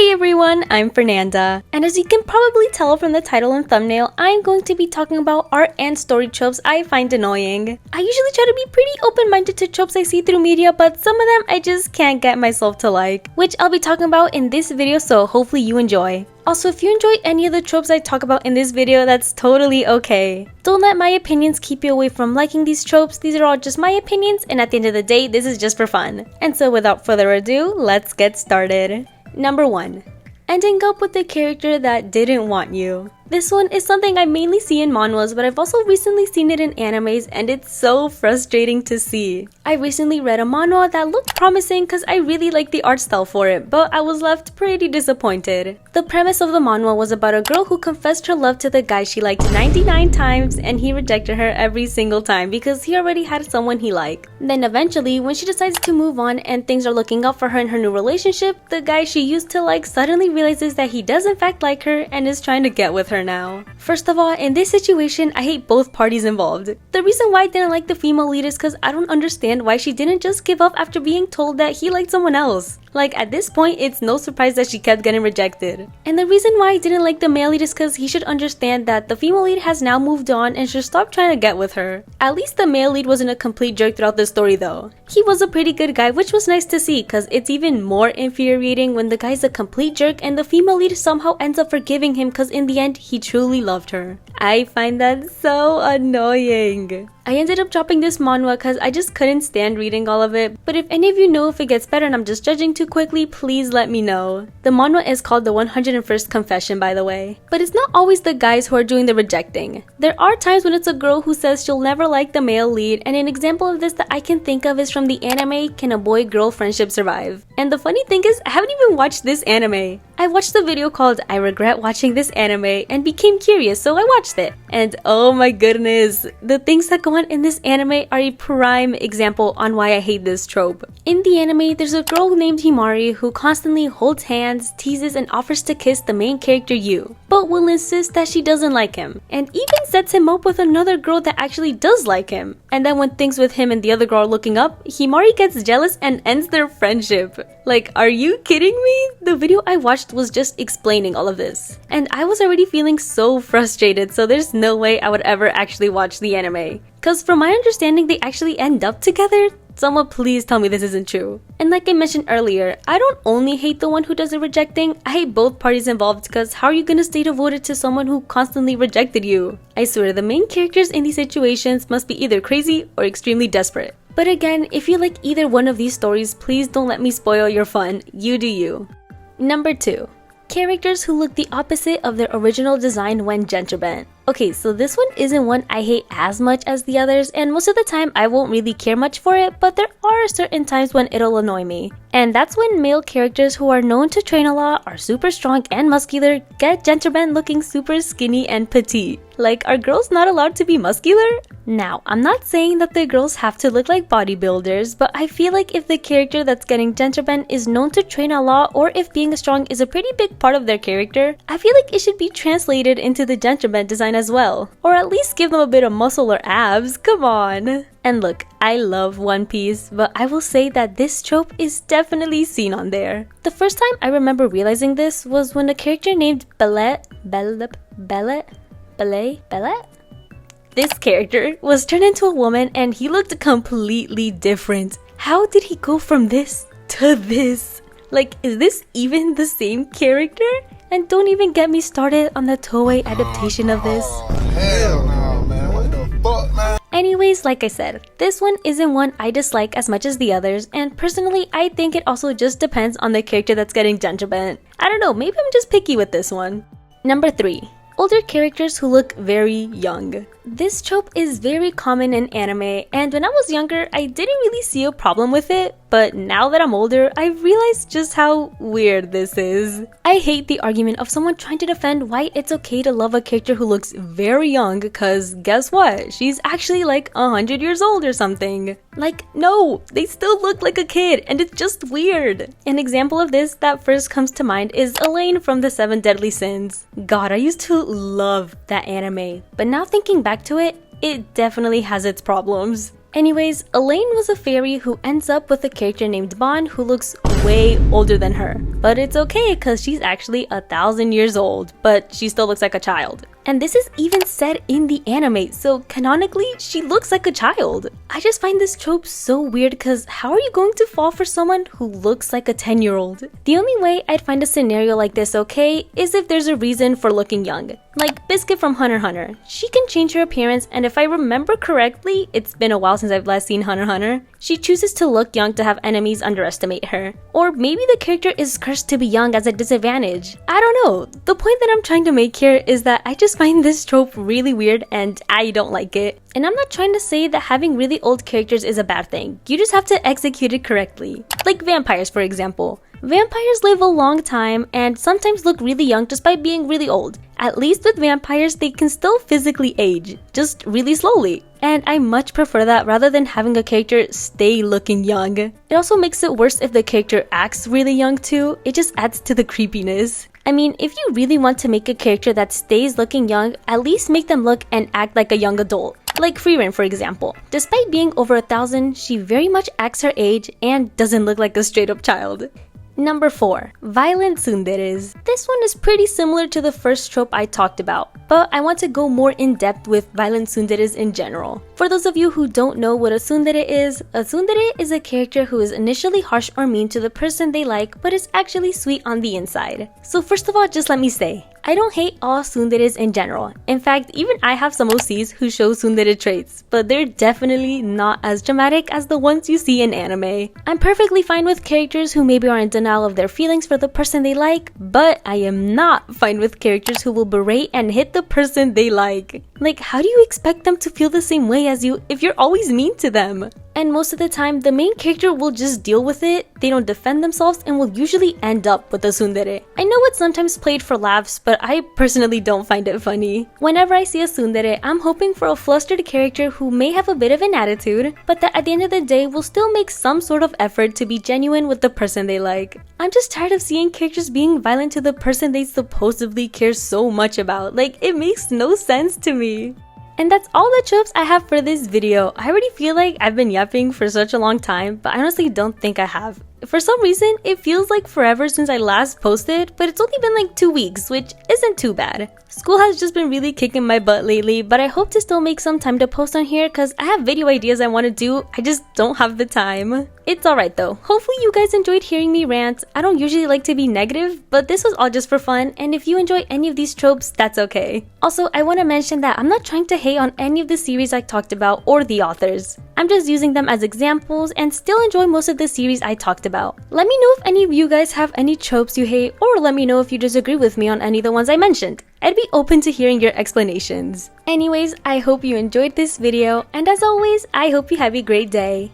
Hey everyone, I'm Fernanda, and as you can probably tell from the title and thumbnail, I'm going to be talking about art and story tropes I find annoying. I usually try to be pretty open-minded to tropes I see through media, but some of them I just can't get myself to like, which I'll be talking about in this video, so hopefully you enjoy. Also, if you enjoy any of the tropes I talk about in this video, that's totally okay. Don't let my opinions keep you away from liking these tropes. These are all just my opinions, and at the end of the day, this is just for fun. And so without further ado, let's get started. Number 1. Ending up with the character that didn't want you. This one is something I mainly see in manhwas, but I've also recently seen it in animes, and it's so frustrating to see. I recently read a manhwa that looked promising because I really liked the art style for it, but I was left pretty disappointed. The premise of the manhwa was about a girl who confessed her love to the guy she liked 99 times, and he rejected her every single time because he already had someone he liked. Then eventually, when she decides to move on and things are looking up for her in her new relationship, the guy she used to like suddenly realizes that he does in fact like her and is trying to get with her now. First of all, in this situation, I hate both parties involved. The reason why I didn't like the female lead is because I don't understand why she didn't just give up after being told that he liked someone else. Like, at this point, it's no surprise that she kept getting rejected. And the reason why I didn't like the male lead is because he should understand that the female lead has now moved on and should stop trying to get with her. At least the male lead wasn't a complete jerk throughout the story though. He was a pretty good guy, which was nice to see because it's even more infuriating when the guy's a complete jerk and the female lead somehow ends up forgiving him because in the end, he truly loved her. I find that so annoying. I ended up dropping this manhwa because I just couldn't stand reading all of it, but if any of you know if it gets better and I'm just judging too quickly, please let me know. The manhwa is called The 101st Confession, by the way. But it's not always the guys who are doing the rejecting. There are times when it's a girl who says she'll never like the male lead, and an example of this that I can think of is from the anime Can a Boy-Girl Friendship Survive? And the funny thing is, I haven't even watched this anime. I watched the video called I Regret Watching This Anime and became curious, so I watched it. And oh my goodness, the things that go on in this anime are a prime example on why I hate this trope. In the anime, there's a girl named Himari who constantly holds hands, teases, and offers to kiss the main character Yu, but will insist that she doesn't like him, and even sets him up with another girl that actually does like him. And then when things with him and the other girl are looking up, Himari gets jealous and ends their friendship. Like, are you kidding me? The video I watched was just explaining all of this, and I was already feeling so frustrated, so there's no way I would ever actually watch the anime. Cause from my understanding, they actually end up together. Someone please tell me this isn't true. And like I mentioned earlier, I don't only hate the one who does the rejecting, I hate both parties involved because how are you gonna stay devoted to someone who constantly rejected you? I swear the main characters in these situations must be either crazy or extremely desperate. But again, if you like either one of these stories, please don't let me spoil your fun. You do you. Number 2. Characters who look the opposite of their original design when gender bent. Okay, so this one isn't one I hate as much as the others, and most of the time I won't really care much for it, but there are certain times when it'll annoy me. And that's when male characters who are known to train a lot, are super strong and muscular, get gender bent looking super skinny and petite. Like, are girls not allowed to be muscular? Now, I'm not saying that the girls have to look like bodybuilders, but I feel like if the character that's getting gender bent is known to train a lot, or if being strong is a pretty big part of their character, I feel like it should be translated into the gender bent design as well. Or at least give them a bit of muscle or abs, come on. And look, I love One Piece, but I will say that this trope is definitely seen on there. The first time I remember realizing this was when a character named Bellet, this character was turned into a woman and he looked completely different. How did he go from this to this? Like, is this even the same character? And don't even get me started on the Toei adaptation of this. Hell no, man. What the fuck, man? Anyways, like I said, this one isn't one I dislike as much as the others, and personally, I think it also just depends on the character that's getting gender bent. I don't know, maybe I'm just picky with this one. Number 3. Older characters who look very young. This trope is very common in anime, and when I was younger, I didn't really see a problem with it, but now that I'm older, I realized just how weird this is. I hate the argument of someone trying to defend why it's okay to love a character who looks very young, cause guess what? She's actually like 100 years old or something. Like, no, they still look like a kid, and it's just weird. An example of this that first comes to mind is Elaine from the 7 Deadly Sins. God, I used to love that anime, but now thinking back to it, it definitely has its problems. Anyways, Elaine was a fairy who ends up with a character named Bon who looks way older than her. But it's okay because she's actually 1,000 years old, but she still looks like a child. And this is even said in the anime, so canonically, she looks like a child. I just find this trope so weird because how are you going to fall for someone who looks like a 10-year-old? The only way I'd find a scenario like this okay is if there's a reason for looking young. Like Biscuit from Hunter x Hunter. She can change her appearance, and if I remember correctly, it's been a while since I've last seen Hunter x Hunter, she chooses to look young to have enemies underestimate her. Or maybe the character is cursed to be young as a disadvantage. I don't know. The point that I'm trying to make here is that I just find this trope really weird and I don't like it. And I'm not trying to say that having really old characters is a bad thing. You just have to execute it correctly. Like vampires, for example. Vampires live a long time and sometimes look really young just by being really old. At least with vampires, they can still physically age, just really slowly. And I much prefer that rather than having a character stay looking young. It also makes it worse if the character acts really young too. It just adds to the creepiness. I mean, if you really want to make a character that stays looking young, at least make them look and act like a young adult. Like Freerin, for example. Despite being over 1,000, she very much acts her age and doesn't look like a straight up child. Number 4. Violent tsunderes. This one is pretty similar to the first trope I talked about, but I want to go more in depth with violent tsunderes in general. For those of you who don't know what a tsundere is a character who is initially harsh or mean to the person they like, but is actually sweet on the inside. So first of all, just let me say, I don't hate all tsunderes in general. In fact, even I have some OCs who show tsundere traits, but they're definitely not as dramatic as the ones you see in anime. I'm perfectly fine with characters who maybe are in denial of their feelings for the person they like, but I am not fine with characters who will berate and hit the person they like. Like, how do you expect them to feel the same way as you if you're always mean to them? And most of the time, the main character will just deal with it, they don't defend themselves, and will usually end up with a tsundere. I know it's sometimes played for laughs, but I personally don't find it funny. Whenever I see a tsundere, I'm hoping for a flustered character who may have a bit of an attitude, but that at the end of the day will still make some sort of effort to be genuine with the person they like. I'm just tired of seeing characters being violent to the person they supposedly care so much about. Like, it makes no sense to me. And that's all the tropes I have for this video. I already feel like I've been yapping for such a long time, but I honestly don't think I have. For some reason, it feels like forever since I last posted, but it's only been like 2 weeks, which isn't too bad. School has just been really kicking my butt lately, but I hope to still make some time to post on here because I have video ideas I want to do, I just don't have the time. It's alright though. Hopefully you guys enjoyed hearing me rant. I don't usually like to be negative, but this was all just for fun, and if you enjoy any of these tropes, that's okay. Also, I want to mention that I'm not trying to hate on any of the series I talked about or the authors. I'm just using them as examples and still enjoy most of the series I talked about. Let me know if any of you guys have any tropes you hate, or let me know if you disagree with me on any of the ones I mentioned. I'd be open to hearing your explanations. Anyways, I hope you enjoyed this video, and as always, I hope you have a great day.